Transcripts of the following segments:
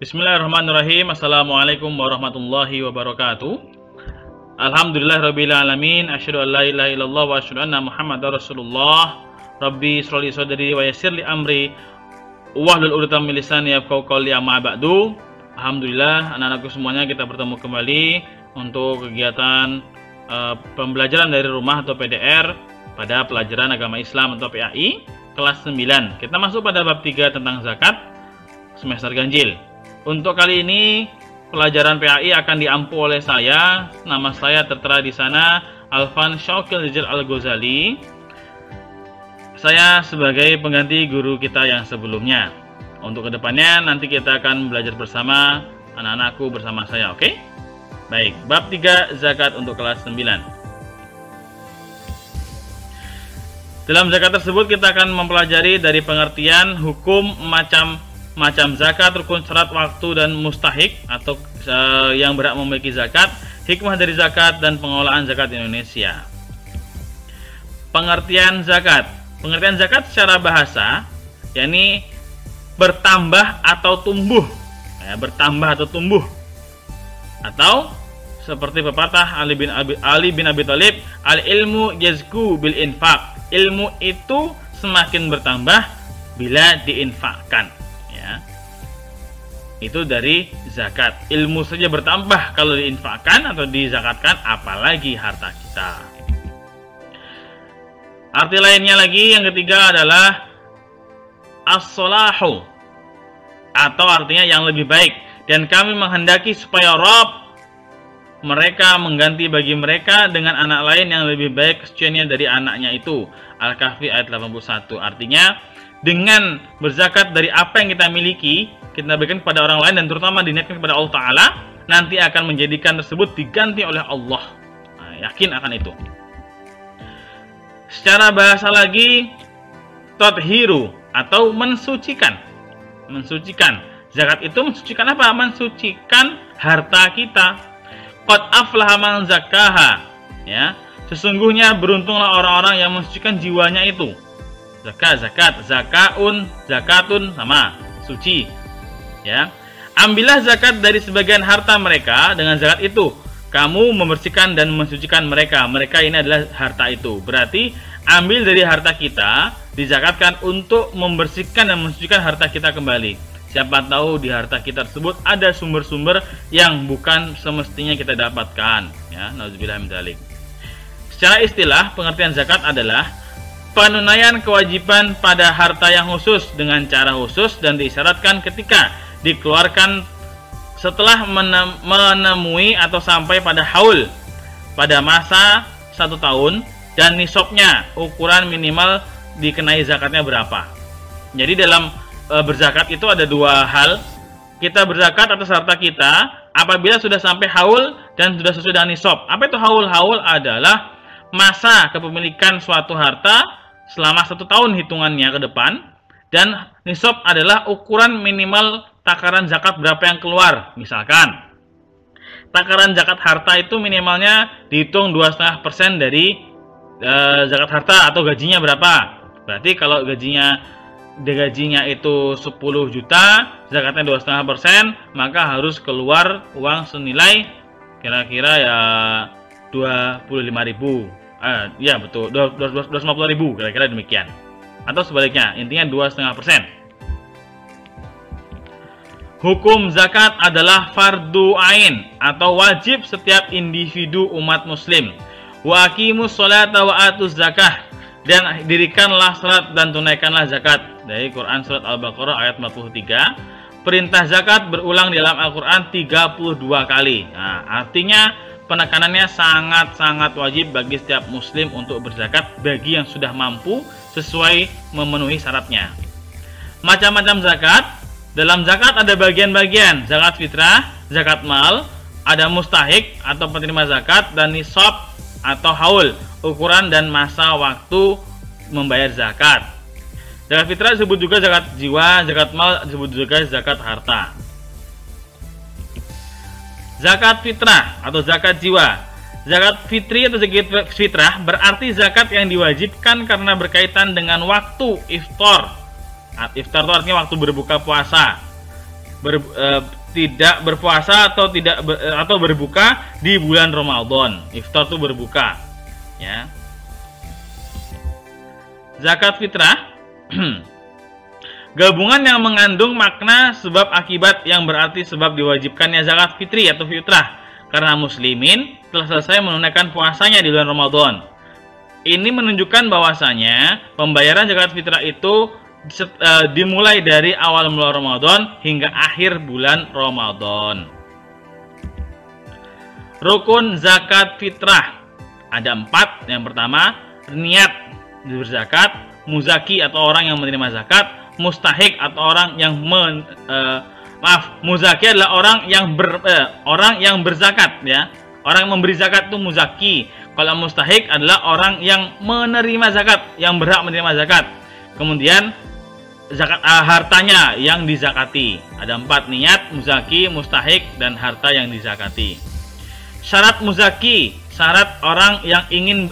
Bismillahirrahmanirrahim. Assalamualaikum warahmatullahi wabarakatuh. Alhamdulillahirabbil alamin. Asyhadu an la ilaha illallah wa asyhadu anna Muhammadar Rasulullah. Rabbi shrah li sadri wa yassir li amri wahlul 'uqdatam min lisani yafqahu qawli, amma ba'du. Alhamdulillah, anak-anakku semuanya, kita bertemu kembali untuk kegiatan pembelajaran dari rumah atau PDR pada pelajaran agama Islam atau PAI kelas 9. Kita masuk pada bab 3 tentang zakat semester ganjil. Untuk kali ini pelajaran PAI akan diampu oleh saya. Nama saya tertera di sana, Alfan Syauqil Rizal Al-Ghazali. Saya sebagai pengganti guru kita yang sebelumnya. Untuk kedepannya nanti kita akan belajar bersama anak-anakku bersama saya, oke? Baik, bab 3 zakat untuk kelas 9. Dalam zakat tersebut kita akan mempelajari dari pengertian hukum macam zakat, rukun, syarat, waktu, dan mustahik atau yang berhak memiliki zakat, hikmah dari zakat, dan pengelolaan zakat di Indonesia. Pengertian zakat secara bahasa yakni bertambah atau tumbuh, atau seperti pepatah Ali bin Abi Thalib, al ilmu yazku bil infak, ilmu itu semakin bertambah bila diinfakkan. Itu dari zakat. Ilmu saja bertambah kalau diinfakkan atau dizakatkan, apalagi harta kita. Arti lainnya lagi yang ketiga adalah as-salahu, atau artinya yang lebih baik. Dan kami menghendaki supaya Rabb mereka mengganti bagi mereka dengan anak lain yang lebih baik kesuciannya dari anaknya itu. Al-Kahfi ayat 81. Artinya dengan berzakat dari apa yang kita miliki, kita berikan kepada orang lain dan terutama diniatkan kepada Allah Ta'ala, nanti akan menjadikan tersebut diganti oleh Allah. Yakin akan itu. Secara bahasa lagi, tathiru atau mensucikan. Zakat itu mensucikan apa? Mensucikan harta kita. Qad aflaha man zakkaha. Sesungguhnya beruntunglah orang-orang yang mensucikan jiwanya itu. Zakatun sama suci. Ambillah zakat dari sebagian harta mereka. Dengan zakat itu kamu membersihkan dan mensucikan mereka. Mereka ini adalah harta itu. Berarti ambil dari harta kita, dizakatkan untuk membersihkan dan mensucikan harta kita kembali. Siapa tahu di harta kita tersebut ada sumber-sumber yang bukan semestinya kita dapatkan. Nauzubillah min dzalik. Secara istilah, pengertian zakat adalah penunaian kewajiban pada harta yang khusus dengan cara khusus dan disyaratkan ketika dikeluarkan setelah menemui atau sampai pada haul pada masa 1 tahun, dan nisabnya ukuran minimal dikenai zakatnya berapa. Jadi dalam berzakat itu ada dua hal. Kita berzakat atas harta kita apabila sudah sampai haul dan sudah sesuai dengan nisab. Apa itu haul? Haul adalah masa kepemilikan suatu harta selama 1 tahun hitungannya ke depan, dan nisab adalah ukuran minimal takaran zakat berapa yang keluar. Misalkan takaran zakat harta itu minimalnya dihitung 2,5% dari zakat harta atau gajinya berapa. Berarti kalau gajinya itu 10 juta, zakatnya 2,5%, maka harus keluar uang senilai kira-kira 25.000. Ya betul, 250.000 kira-kira demikian. Atau sebaliknya, intinya 2,5%. Hukum zakat adalah fardu ain atau wajib setiap individu umat muslim. Wa aqimus sholata wa atuz zakah, dan dirikanlah salat dan tunaikanlah zakat. Dari Quran surat Al-Baqarah ayat 43. Perintah zakat berulang di dalam Al-Quran 32 kali. Artinya penekanannya sangat-sangat wajib bagi setiap muslim untuk berzakat bagi yang sudah mampu sesuai memenuhi syaratnya. Macam-macam zakat. Dalam zakat ada bagian-bagian. Zakat fitrah, zakat mal, ada mustahik atau penerima zakat, dan nisab atau haul, ukuran dan masa waktu membayar zakat. Zakat fitrah disebut juga zakat jiwa, zakat mal disebut juga zakat harta. Zakat fitrah atau zakat jiwa. Zakat fitri atau zakat fitrah berarti zakat yang diwajibkan karena berkaitan dengan waktu iftar. Iftar itu artinya waktu berbuka puasa. tidak berpuasa atau atau berbuka di bulan Ramadan. Iftar itu berbuka, ya. Zakat fitrah gabungan yang mengandung makna sebab akibat yang berarti sebab diwajibkannya zakat fitri atau fitrah karena muslimin telah selesai menunaikan puasanya di bulan Ramadan. Ini menunjukkan bahwasanya pembayaran zakat fitrah itu dimulai dari awal bulan Ramadan hingga akhir bulan Ramadan. Rukun zakat fitrah ada 4. Yang pertama, niat berzakat, muzaki atau orang yang menerima zakat, mustahik atau orang yang muzaki adalah orang yang berzakat, ya. Orang yang memberi zakat itu muzaki. Kalau mustahik adalah orang yang menerima zakat, yang berhak menerima zakat. Kemudian zakat hartanya yang dizakati. Ada 4, niat, muzaki, mustahik, dan harta yang dizakati. Syarat muzaki, syarat orang yang ingin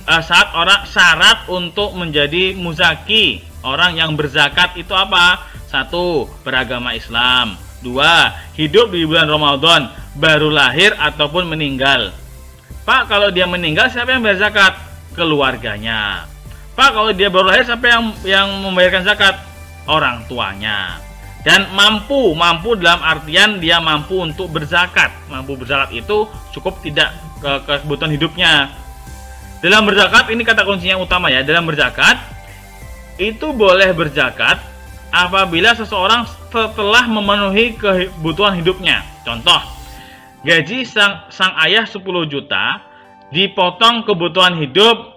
syarat untuk menjadi muzaki, orang yang berzakat itu apa? 1, beragama Islam. 2, hidup di bulan Ramadan, baru lahir ataupun meninggal. Pak, kalau dia meninggal siapa yang bayar zakat? Keluarganya. Pak, kalau dia baru lahir siapa yang membayarkan zakat? Orang tuanya. Dan mampu dalam artian dia mampu untuk berzakat. Mampu berzakat itu cukup tidak kebutuhan hidupnya. Dalam berzakat ini kata kuncinya utama, ya. Dalam berzakat itu boleh berzakat apabila seseorang telah memenuhi kebutuhan hidupnya. Contoh, gaji sang ayah 10 juta, dipotong kebutuhan hidup,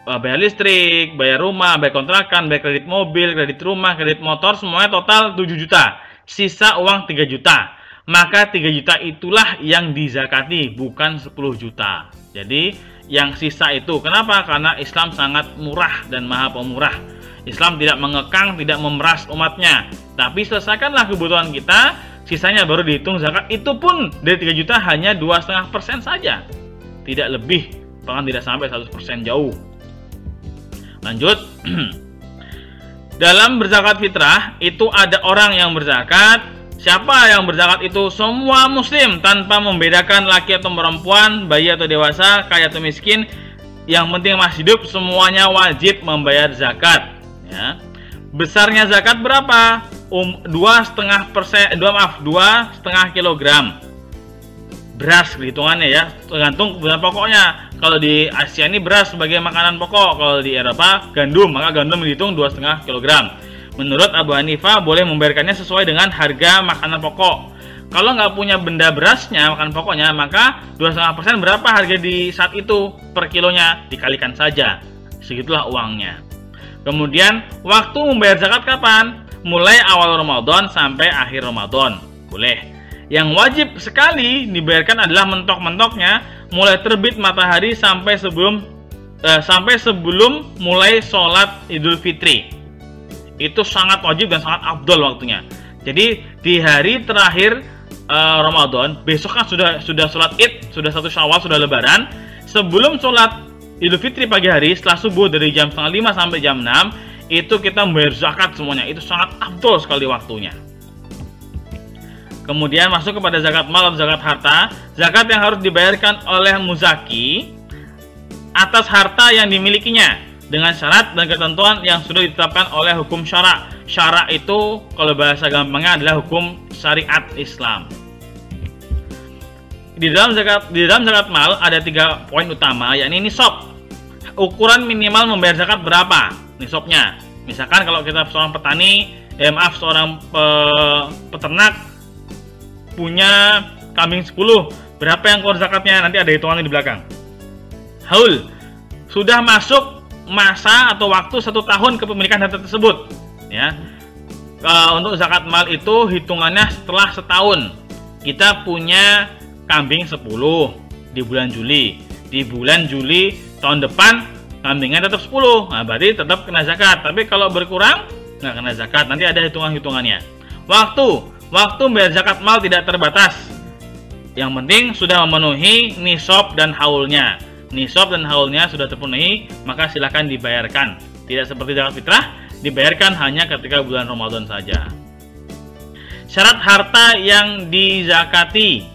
bayar listrik, bayar rumah, bayar kontrakan, bayar kredit mobil, kredit rumah, kredit motor, semuanya total 7 juta. Sisa uang 3 juta. Maka 3 juta itulah yang dizakati, bukan 10 juta. Jadi yang sisa itu, kenapa? Karena Islam sangat murah dan maha pemurah. Islam tidak mengekang, tidak memeras umatnya. Tapi selesaikanlah kebutuhan kita, sisanya baru dihitung zakat. Itu pun dari 3 juta hanya 2,5% saja. Tidak lebih, bahkan tidak sampai 100% jauh. Lanjut. Dalam berzakat fitrah itu ada orang yang berzakat. Siapa yang berzakat itu? Semua muslim tanpa membedakan laki atau perempuan, bayi atau dewasa, kaya atau miskin. Yang penting masih hidup, semuanya wajib membayar zakat, ya. Besarnya zakat berapa? 2,5 kilogram beras hitungannya, ya, tergantung kebutuhan pokoknya. Kalau di Asia ini beras sebagai makanan pokok, kalau di Eropa gandum, maka gandum dihitung 2,5 kilogram. Menurut Abu Hanifah boleh membayarkannya sesuai dengan harga makanan pokok. Kalau nggak punya benda berasnya, makanan pokoknya, maka 2,5% berapa harga di saat itu per kilonya? Dikalikan saja, segitulah uangnya. Kemudian waktu membayar zakat kapan? Mulai awal Ramadan sampai akhir Ramadan, boleh. Yang wajib sekali dibayarkan adalah mentok-mentoknya mulai terbit matahari sampai sebelum mulai sholat Idul Fitri. Itu sangat wajib dan sangat afdol waktunya. Jadi di hari terakhir Ramadan, besok kan sudah sholat Id, sudah 1 Syawal, sudah Lebaran. Sebelum sholat Idul Fitri pagi hari, setelah subuh dari jam 5:30 sampai jam 6, itu kita membayar zakat semuanya. Itu sangat afdol sekali waktunya. Kemudian masuk kepada zakat mal atau zakat harta. Zakat yang harus dibayarkan oleh muzaki atas harta yang dimilikinya dengan syarat dan ketentuan yang sudah ditetapkan oleh hukum syara. Syara itu kalau bahasa gampangnya adalah hukum syariat Islam. Di dalam zakat mal ada 3 poin utama, yakni nisab. Ukuran minimal membayar zakat berapa nisabnya? Misalkan kalau kita seorang petani, seorang peternak punya kambing 10, berapa yang keluar zakatnya? Nanti ada hitungannya di belakang. Haul, sudah masuk masa atau waktu 1 tahun kepemilikan harta tersebut, ya. Untuk zakat mal itu hitungannya setelah setahun. Kita punya kambing 10 di bulan Juli. Di bulan Juli tahun depan kambingnya tetap 10. Nah, berarti tetap kena zakat. Tapi kalau berkurang nggak kena zakat. Nanti ada hitungannya. Waktu bayar zakat mal tidak terbatas. Yang penting sudah memenuhi nisab dan haulnya. Nisab dan haulnya sudah terpenuhi, maka silakan dibayarkan. Tidak seperti zakat fitrah, dibayarkan hanya ketika bulan Ramadan saja. Syarat harta yang dizakati: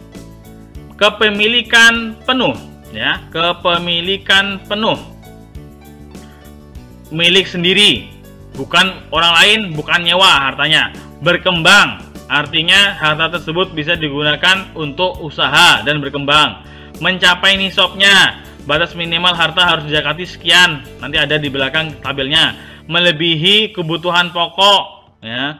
kepemilikan penuh, ya, kepemilikan penuh, milik sendiri, bukan orang lain, bukan nyewa hartanya. Berkembang, artinya harta tersebut bisa digunakan untuk usaha dan berkembang. Mencapai nisabnya, batas minimal harta harus dizakati sekian, nanti ada di belakang tabelnya. Melebihi kebutuhan pokok, ya,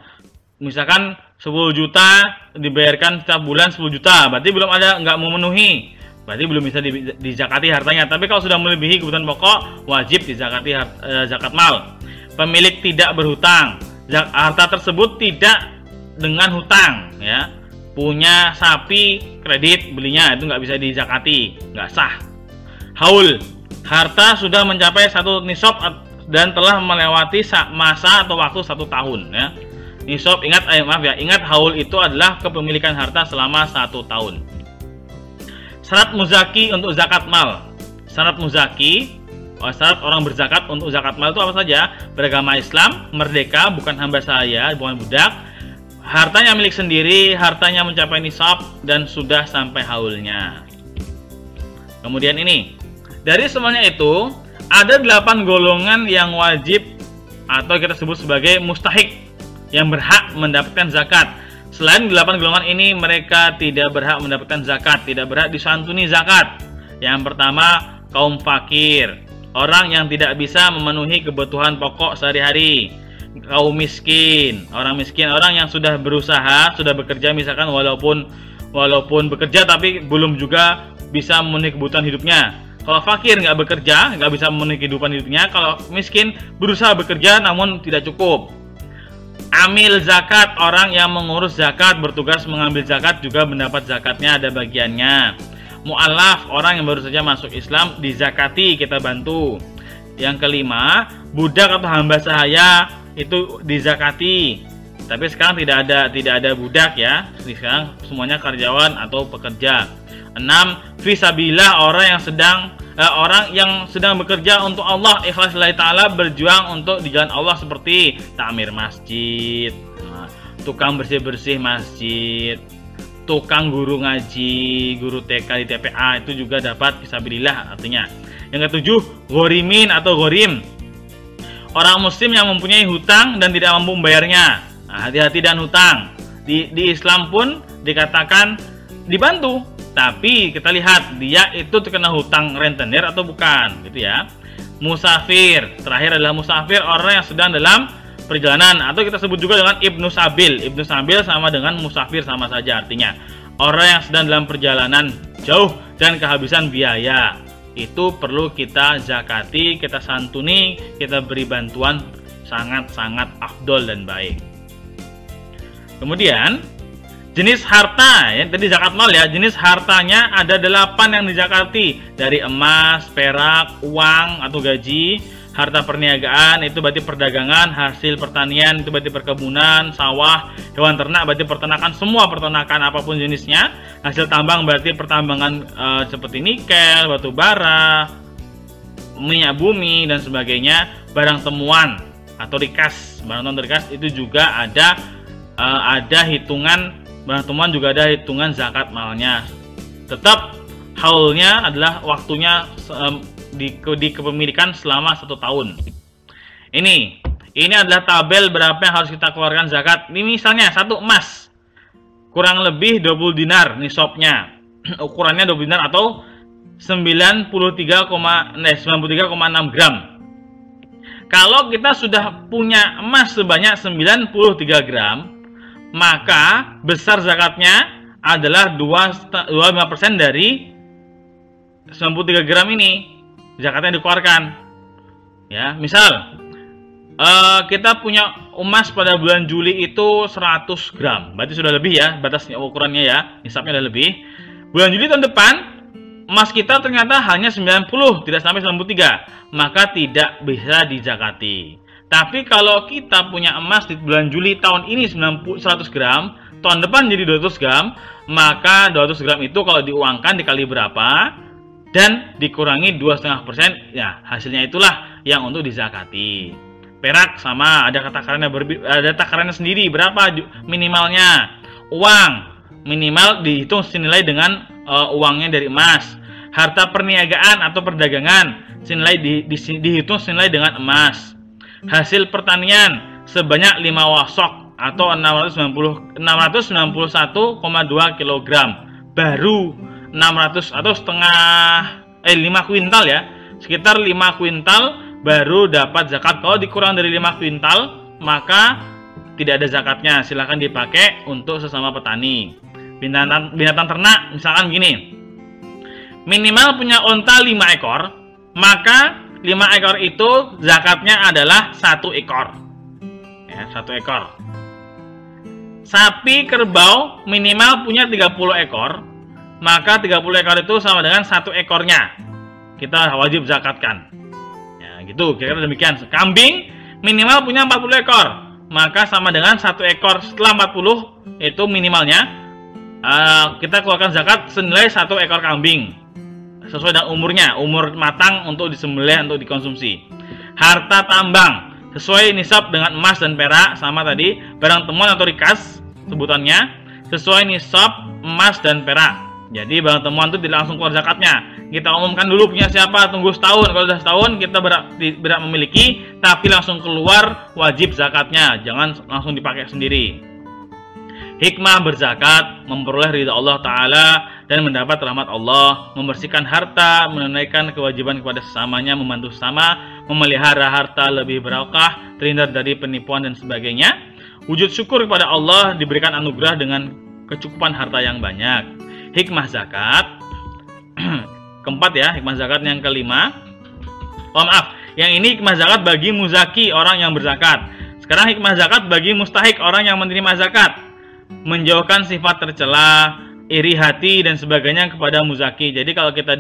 misalkan 10 juta dibayarkan setiap bulan 10 juta, berarti belum ada, nggak memenuhi, berarti belum bisa dizakati hartanya. Tapi kalau sudah melebihi kebutuhan pokok, wajib dizakati zakat mal. Pemilik tidak berhutang, harta tersebut tidak dengan hutang, ya. Punya sapi kredit belinya, itu nggak bisa dizakati, nggak sah. Haul, harta sudah mencapai 1 nisab dan telah melewati masa atau waktu 1 tahun, ya. Nisab, ingat, ingat haul itu adalah kepemilikan harta selama 1 tahun. Syarat muzaki untuk zakat mal. Syarat muzaki, syarat orang berzakat untuk zakat mal itu apa saja? Beragama Islam, merdeka, bukan hamba sahaya, bukan budak, hartanya milik sendiri, hartanya mencapai nisab, dan sudah sampai haulnya. Kemudian ini, dari semuanya itu ada 8 golongan yang wajib atau kita sebut sebagai mustahik, yang berhak mendapatkan zakat. Selain 8 golongan ini, mereka tidak berhak mendapatkan zakat, tidak berhak disantuni zakat. Yang pertama, kaum fakir, orang yang tidak bisa memenuhi kebutuhan pokok sehari-hari. Kaum miskin, orang yang sudah berusaha, sudah bekerja, misalkan walaupun bekerja tapi belum juga bisa memenuhi kebutuhan hidupnya. Kalau fakir nggak bekerja, nggak bisa memenuhi kehidupan hidupnya. Kalau miskin berusaha bekerja namun tidak cukup. Amil zakat, orang yang mengurus zakat, bertugas mengambil zakat, juga mendapat zakatnya, ada bagiannya. Mu'alaf, orang yang baru saja masuk Islam, dizakati, kita bantu. Yang kelima, budak atau hamba sahaya, itu dizakati. Tapi sekarang tidak ada budak, ya. Sekarang semuanya karyawan atau pekerja. 6, fisabilillah, orang yang sedang bekerja untuk Allah, ikhlas lillahi ta'ala, berjuang untuk di jalan Allah, seperti takmir masjid, tukang bersih-bersih masjid, tukang guru ngaji, guru TK di TPA, itu juga dapat fisabilillah artinya. Yang ketujuh, ghorimin atau ghorim, orang muslim yang mempunyai hutang dan tidak mampu membayarnya. Nah, hati-hati dan hutang. Di Islam pun dikatakan dibantu, tapi kita lihat dia itu terkena hutang rentenir atau bukan, gitu ya. Musafir, terakhir adalah musafir, orang yang sedang dalam perjalanan, atau kita sebut juga dengan ibnu sabil. Ibnu sabil sama dengan musafir, sama saja artinya. Orang yang sedang dalam perjalanan jauh dan kehabisan biaya, itu perlu kita zakati, kita santuni, kita beri bantuan, sangat-sangat afdol dan baik. Kemudian jenis harta, ya, tadi zakat mal, ya, jenis hartanya ada 8 yang dizakati, dari emas, perak, uang atau gaji. Harta perniagaan itu berarti perdagangan, hasil pertanian itu berarti perkebunan, sawah, hewan ternak berarti peternakan, semua peternakan apapun jenisnya. Hasil tambang berarti pertambangan seperti nikel, batu bara, minyak bumi dan sebagainya. Barang temuan atau rikas, barang temuan rikas itu juga ada hitungan. Barang temuan juga ada hitungan zakat malnya. Tetap haulnya adalah waktunya di kepemilikan selama 1 tahun. Ini adalah tabel berapa yang harus kita keluarkan zakat. Ini misalnya 1 emas kurang lebih 20 dinar nisabnya. Ukurannya 20 dinar atau 93,6 gram. Kalau kita sudah punya emas sebanyak 93 gram, maka besar zakatnya adalah 25% dari 93 gram ini. Zakatnya dikeluarkan, ya. Misal kita punya emas pada bulan Juli itu 100 gram, berarti sudah lebih, ya, batasnya ukurannya, ya, nisabnya sudah lebih. Bulan Juli tahun depan emas kita ternyata hanya 90, tidak sampai 93, maka tidak bisa dizakati. Tapi kalau kita punya emas di bulan Juli tahun ini 100 gram, tahun depan jadi 200 gram, maka 200 gram itu kalau diuangkan dikali berapa dan dikurangi 2,5%, ya, hasilnya itulah yang untuk dizakati. Perak sama, ada takarannya sendiri, berapa minimalnya. Uang minimal dihitung senilai dengan uangnya dari emas. Harta perniagaan atau perdagangan dihitung senilai dengan emas. Hasil pertanian sebanyak 5 wasok atau 691,2 kg. Baru 600 atau 5 kuintal ya. Sekitar 5 kuintal baru dapat zakat. Kalau dikurang dari 5 kuintal maka tidak ada zakatnya. Silahkan dipakai untuk sesama petani. Binatang ternak misalkan gini. Minimal punya onta 5 ekor, maka 5 ekor itu zakatnya adalah 1 ekor. Ya, 1 ekor. Sapi kerbau minimal punya 30 ekor, maka 30 ekor itu sama dengan 1 ekornya. Kita wajib zakatkan. Ya, gitu, kira-kira demikian. Kambing minimal punya 40 ekor, maka sama dengan 1 ekor. Setelah 40 itu minimalnya kita keluarkan zakat senilai 1 ekor kambing. Sesuai dengan umurnya, umur matang untuk disembelih untuk dikonsumsi. Harta tambang sesuai nisab dengan emas dan perak, sama tadi. Barang temuan atau rikas sebutannya sesuai nisab emas dan perak. Jadi barang temuan itu tidak langsung keluar zakatnya. Kita umumkan dulu punya siapa, tunggu setahun. Kalau sudah setahun kita berat memiliki, tapi langsung keluar wajib zakatnya. Jangan langsung dipakai sendiri. Hikmah berzakat, memperoleh ridha Allah Ta'ala dan mendapat rahmat Allah, membersihkan harta, menunaikan kewajiban kepada sesamanya, membantu sesama, memelihara harta lebih berkah, terhindar dari penipuan dan sebagainya. Wujud syukur kepada Allah, diberikan anugerah dengan kecukupan harta yang banyak. Hikmah zakat keempat ya, hikmah zakat yang kelima. Yang ini hikmah zakat bagi muzaki, orang yang berzakat. Sekarang hikmah zakat bagi mustahik, orang yang menerima zakat. Menjauhkan sifat tercela, iri hati dan sebagainya kepada muzaki. Jadi kalau kita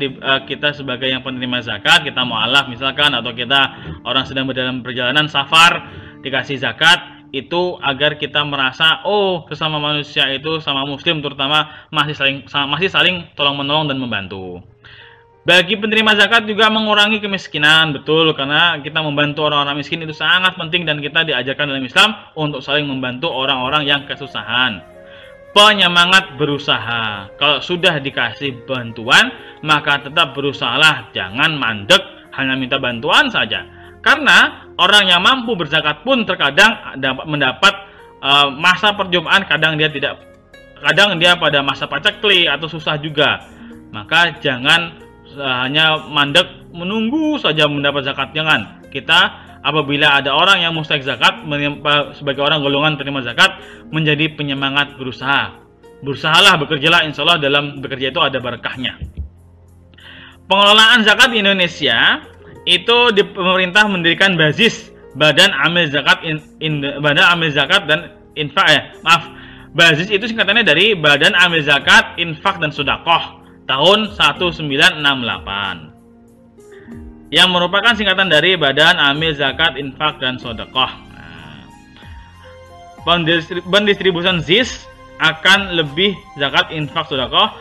sebagai yang penerima zakat, kita mu'alaf misalkan, atau kita orang sedang dalam perjalanan safar dikasih zakat, itu agar kita merasa sesama manusia itu, sama muslim terutama, masih saling tolong menolong dan membantu. Bagi penerima zakat juga mengurangi kemiskinan, betul, karena kita membantu orang-orang miskin itu sangat penting dan kita diajarkan dalam Islam untuk saling membantu orang-orang yang kesusahan. Penyemangat berusaha. Kalau sudah dikasih bantuan, maka tetap berusahalah, jangan mandek hanya minta bantuan saja. Karena orang yang mampu berzakat pun terkadang dapat mendapat masa perjumpaan, kadang dia pada masa paceklik atau susah juga. Maka jangan hanya mandek menunggu saja mendapat zakat. Jangan. Kita apabila ada orang yang mustahik zakat, sebagai orang golongan penerima zakat, menjadi penyemangat berusaha. Berusahalah, bekerjalah, insya Allah dalam bekerja itu ada berkahnya. Pengelolaan zakat di Indonesia itu pemerintah mendirikan BAZIS, Badan Amil Zakat Badan Amil Zakat dan Infak BAZIS itu singkatannya dari Badan Amil Zakat, Infak dan Sedekah tahun 1968, yang merupakan singkatan dari Badan Amil Zakat, Infak dan Sedekah. Pendistribusian ZIS akan lebih zakat, infak, sedekah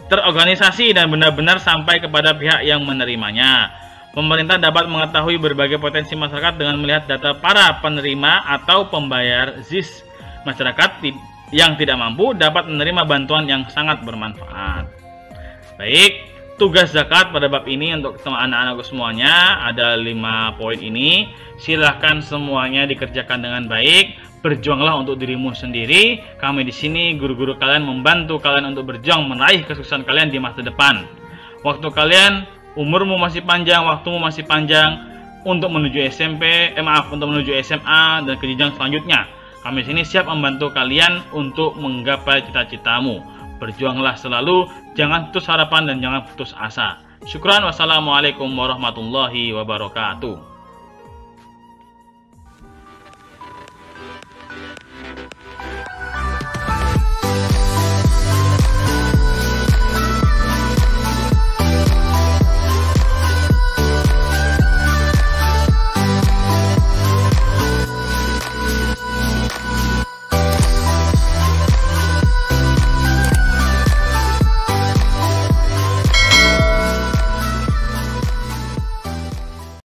terorganisasi dan benar-benar sampai kepada pihak yang menerimanya. Pemerintah dapat mengetahui berbagai potensi masyarakat dengan melihat data para penerima atau pembayar ZIS. Masyarakat yang tidak mampu dapat menerima bantuan yang sangat bermanfaat. Baik, tugas zakat pada bab ini untuk anak-anakku semuanya ada 5 poin ini. Silahkan semuanya dikerjakan dengan baik. Berjuanglah untuk dirimu sendiri. Kami di sini guru-guru kalian membantu kalian untuk berjuang meraih kesuksesan kalian di masa depan. Waktu kalian, umurmu masih panjang, waktumu masih panjang untuk menuju untuk menuju SMA dan ke jenjang selanjutnya. Kami di sini siap membantu kalian untuk menggapai cita-citamu. Berjuanglah selalu, jangan putus harapan dan jangan putus asa. Syukran, wassalamualaikum warahmatullahi wabarakatuh.